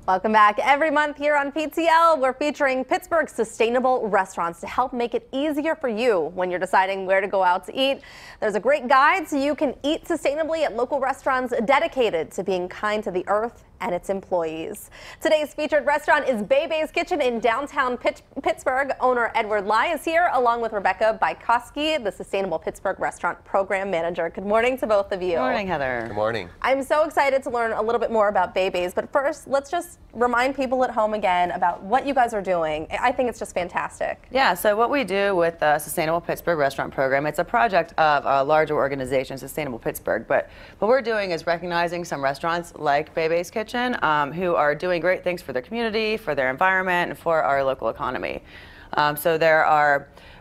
Welcome back. Every month here on PTL, we're featuring Pittsburgh's sustainable restaurants to help make it easier for you when you're deciding where to go out to eat. There's a great guide so you can eat sustainably at local restaurants dedicated to being kind to the earth and its employees. Today's featured restaurant is Bae Bae's Kitchen in downtown Pittsburgh. Owner Edward Lai is here along with Rebecca Bykoski, the Sustainable Pittsburgh Restaurant Program Manager. Good morning to both of you. Good morning, Heather. Good morning. I'm so excited to learn a little bit more about Bae Bae's, but first let's just remind people at home again about what you guys are doing. I think it's just fantastic. Yeah, so what we do with the Sustainable Pittsburgh Restaurant Program, it's a project of a larger organization, Sustainable Pittsburgh, but what we're doing is recognizing some restaurants like Bae Bae's Kitchen who are doing great things for their community, for their environment, and for our local economy.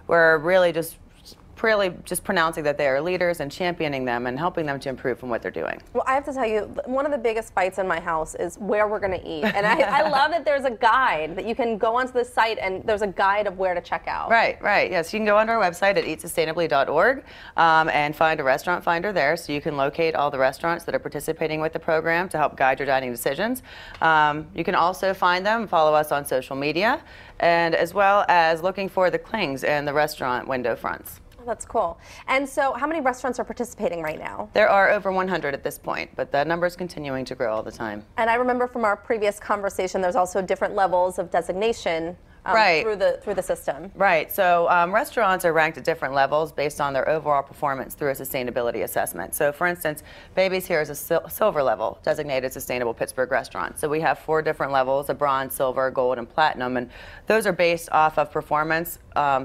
We're really just pronouncing that they are leaders and championing them and helping them to improve from what they're doing. Well, I have to tell you, one of the biggest fights in my house is where we're going to eat. And I love that there's a guide that you can go onto the site and there's a guide of where to check out. Right. Yes, you can go onto our website at eatsustainably.org and find a restaurant finder there so you can locate all the restaurants that are participating with the program to help guide your dining decisions. You can also find them and follow us on social media, and as well as looking for the clings and the restaurant window fronts. Oh, that's cool. And so how many restaurants are participating right now? There are over 100 at this point, but the number is continuing to grow all the time. And I remember from our previous conversation, there's also different levels of designation through the system. Right. So restaurants are ranked at different levels based on their overall performance through a sustainability assessment. So for instance, Bae Bae's here is a silver level designated Sustainable Pittsburgh Restaurant. So we have 4 different levels, a bronze, silver, gold, and platinum, and those are based off of performance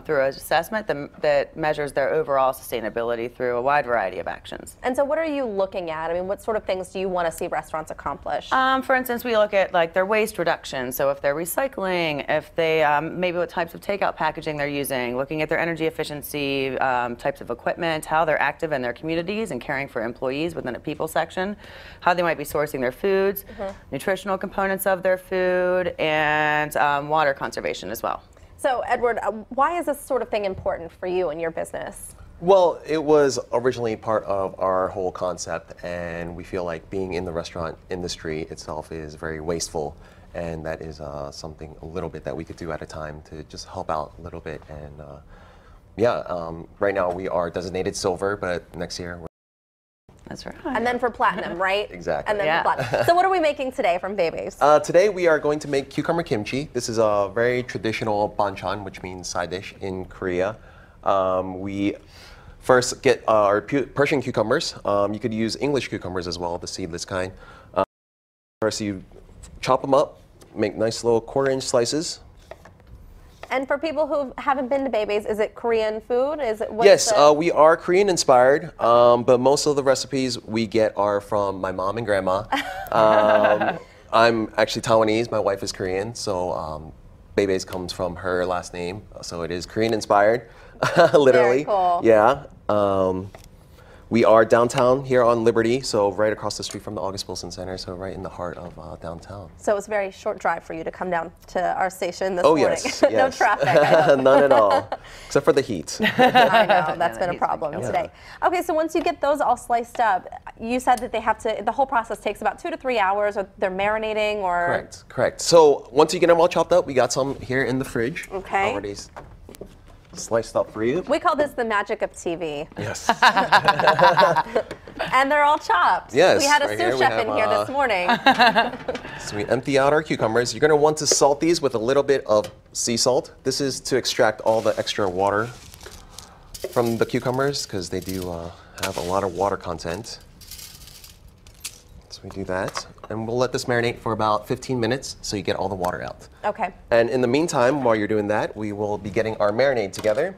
through an assessment that measures their overall sustainability through a wide variety of actions. And so what are you looking at? I mean, what sort of things do you want to see restaurants accomplish? For instance, we look at like their waste reduction. So if they're recycling, if they maybe what types of takeout packaging they're using, looking at their energy efficiency, types of equipment, how they're active in their communities and caring for employees within a people section, how they might be sourcing their foods, nutritional components of their food, and water conservation as well. So, Edward, why is this sort of thing important for you and your business? Well, it was originally part of our whole concept, and we feel like being in the restaurant industry itself is very wasteful, and that is something a little bit that we could do at a time to just help out a little bit. And right now we are designated silver, but next year we're... That's right. And then for platinum, right? Exactly. And then for platinum. So what are we making today from Bae Bae's? Today we are going to make cucumber kimchi. This is a very traditional banchan, which means side dish in Korea. We first get our Persian cucumbers. You could use English cucumbers as well, the seedless kind. First you chop them up, make nice little 1/4-inch slices. And for people who haven't been to Bae Bae's, is it Korean food? Is it? Yes, we are Korean inspired, but most of the recipes we get are from my mom and grandma. I'm actually Taiwanese, my wife is Korean, so Bae Bae's comes from her last name, so it is Korean inspired, literally. Very cool. Yeah. We are downtown here on Liberty, so right across the street from the August Wilson Center, so right in the heart of downtown. So it was a very short drive for you to come down to our station this morning. Yes, No yes. traffic. None at all, except for the heat. I know, that's been a heat's problem been today. Okay, so once you get those all sliced up, you said that they have to, the whole process takes about 2 to 3 hours, or they're marinating, or? Correct. So once you get them all chopped up, we got some here in the fridge. Okay. Already sliced up for you. We call this the magic of TV. Yes. And they're all chopped. Yes. We had a right sous chef in here this morning. So we empty out our cucumbers. You're going to want to salt these with a little bit of sea salt. This is to extract all the extra water from the cucumbers because they do have a lot of water content. So we do that. And we'll let this marinate for about 15 minutes so you get all the water out. Okay. And in the meantime, while you're doing that, we will be getting our marinade together.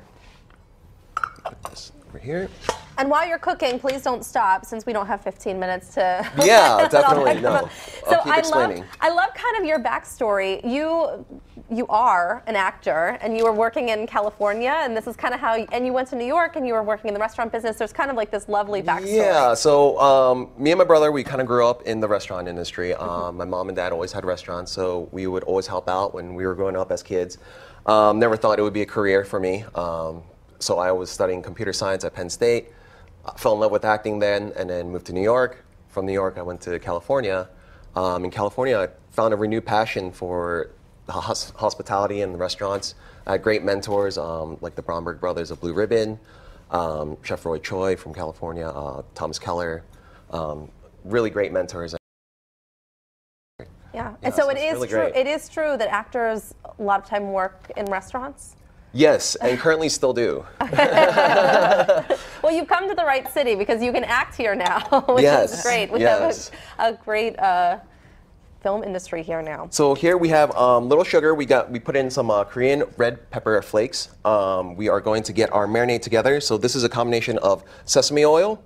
Put this over here. And while you're cooking, please don't stop, since we don't have 15 minutes to. Yeah, definitely. No. So I'll keep explaining. I love kind of your backstory. You are an actor, and you were working in California, and this is kind of how. And you went to New York, and you were working in the restaurant business. There's kind of like this lovely backstory. Yeah. So me and my brother, we kind of grew up in the restaurant industry. My mom and dad always had restaurants, so we would always help out when we were growing up as kids. Never thought it would be a career for me. So I was studying computer science at Penn State. Fell in love with acting then, and then moved to New York. From New York, I went to California, In California, I found a renewed passion for hospitality and restaurants. I had great mentors like the Bromberg brothers of Blue Ribbon, Chef Roy Choi from California, Thomas Keller, really great mentors. Yeah, and so it is really true. great. It is true that actors a lot of time work in restaurants. Yes, and currently still do. Well, you've come to the right city because you can act here now, which is great. We have a great film industry here now. So here we have little sugar. We put in some Korean red pepper flakes. We are going to get our marinade together. So this is a combination of sesame oil.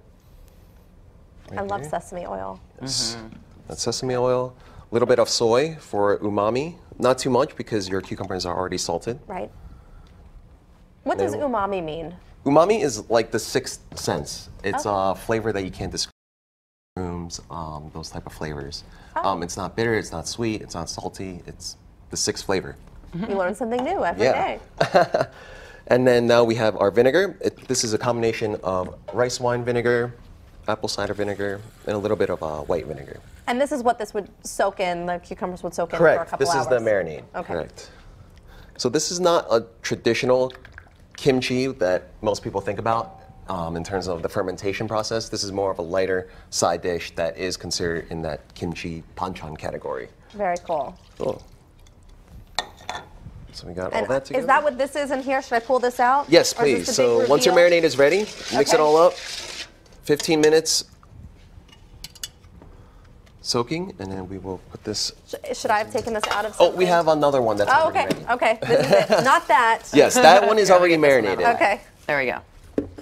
I love sesame oil. Yes. That's sesame oil. A little bit of soy for umami. Not too much because your cucumbers are already salted. Right. What does umami mean? Umami is like the sixth sense. It's a flavor that you can't describe. Those type of flavors. It's not bitter, it's not sweet, it's not salty. It's the sixth flavor. You learn something new every day. And then now we have our vinegar. This is a combination of rice wine vinegar, apple cider vinegar, and a little bit of white vinegar. And this is what this would soak in, the cucumbers would soak in for a couple This hours. is the marinade. Okay. Correct. So this is not a traditional kimchi that most people think about in terms of the fermentation process. This is more of a lighter side dish that is considered in that kimchi panchan category. Very cool. Cool. So we got all that together. Is that what this is in here? Should I pull this out? Yes, Or is please. this the big So once your reveal? marinade is ready, mix it all up. 15 minutes soaking, and then we will put this. Should I have taken this out of Oh, something? we have another one that's Oh, already okay. ready. Okay. This is it. Not that. Yes, that one is already marinated. Okay. There we go.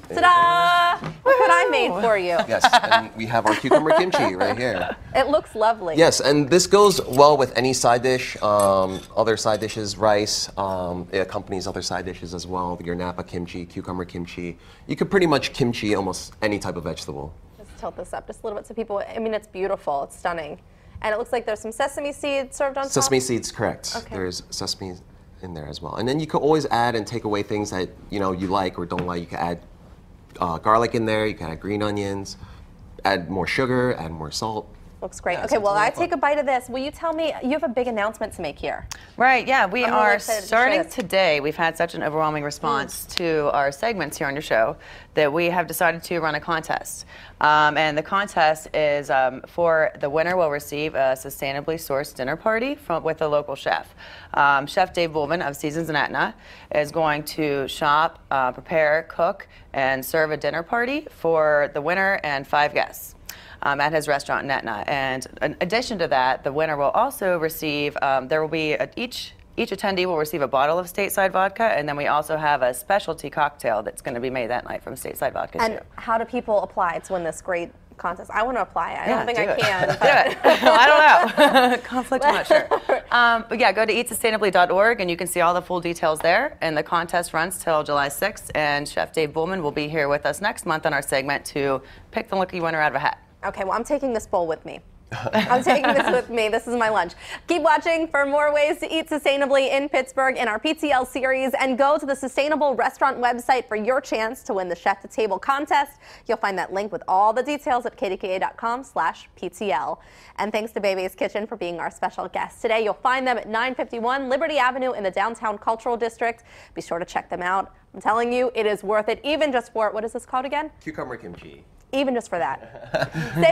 Ta-da! Look what I made for you. Yes, and we have our cucumber kimchi right here. It looks lovely. Yes, and this goes well with any side dish, other side dishes, rice. It accompanies other side dishes as well. Your Napa kimchi, cucumber kimchi. You could pretty much kimchi almost any type of vegetable. Let's tilt this up just a little bit so people, I mean, it's beautiful. It's stunning. And it looks like there's some sesame seeds served on top. Sesame seeds, correct. Okay. There's sesame in there as well. And then you can always add and take away things that you like or don't like. You can add garlic in there. You can add green onions, add more sugar, add more salt. Looks great. Yeah, Okay, so well, it's a lot I of fun. take a bite of this. Will you tell me, you have a big announcement to make here. Right, yeah, we I'm really are excited to starting share this. today. We've had such an overwhelming response to our segments here on your show that we have decided to run a contest. And the contest is for the winner will receive a sustainably sourced dinner party with a local chef. Chef Dave Bullman of Seasons in Etna is going to shop, prepare, cook, and serve a dinner party for the winner and 5 guests. At his restaurant in Etna. And in addition to that, the winner will also receive, there will be, each attendee will receive a bottle of Stateside vodka, and then we also have a specialty cocktail that's going to be made that night from Stateside vodka And too. how do people apply to win this great contest? I want to apply. I don't think do I it. can. Do it. I don't know. Conflict, I'm not sure. But yeah, go to eatsustainably.org and you can see all the full details there. And the contest runs till July 6th, and Chef Dave Bullman will be here with us next month on our segment to pick the lucky winner out of a hat. Okay, well, I'm taking this bowl with me. I'm taking this with me. This is my lunch. Keep watching for more ways to eat sustainably in Pittsburgh in our PTL series, and go to the Sustainable Restaurant website for your chance to win the Chef to Table contest. You'll find that link with all the details at kdka.com/PTL. And thanks to Bae Bae's Kitchen for being our special guest today. You'll find them at 951 Liberty Avenue in the Downtown Cultural District. Be sure to check them out. I'm telling you, it is worth it, even just for, what is this called again? Cucumber kimchi. Even just for that. Stay with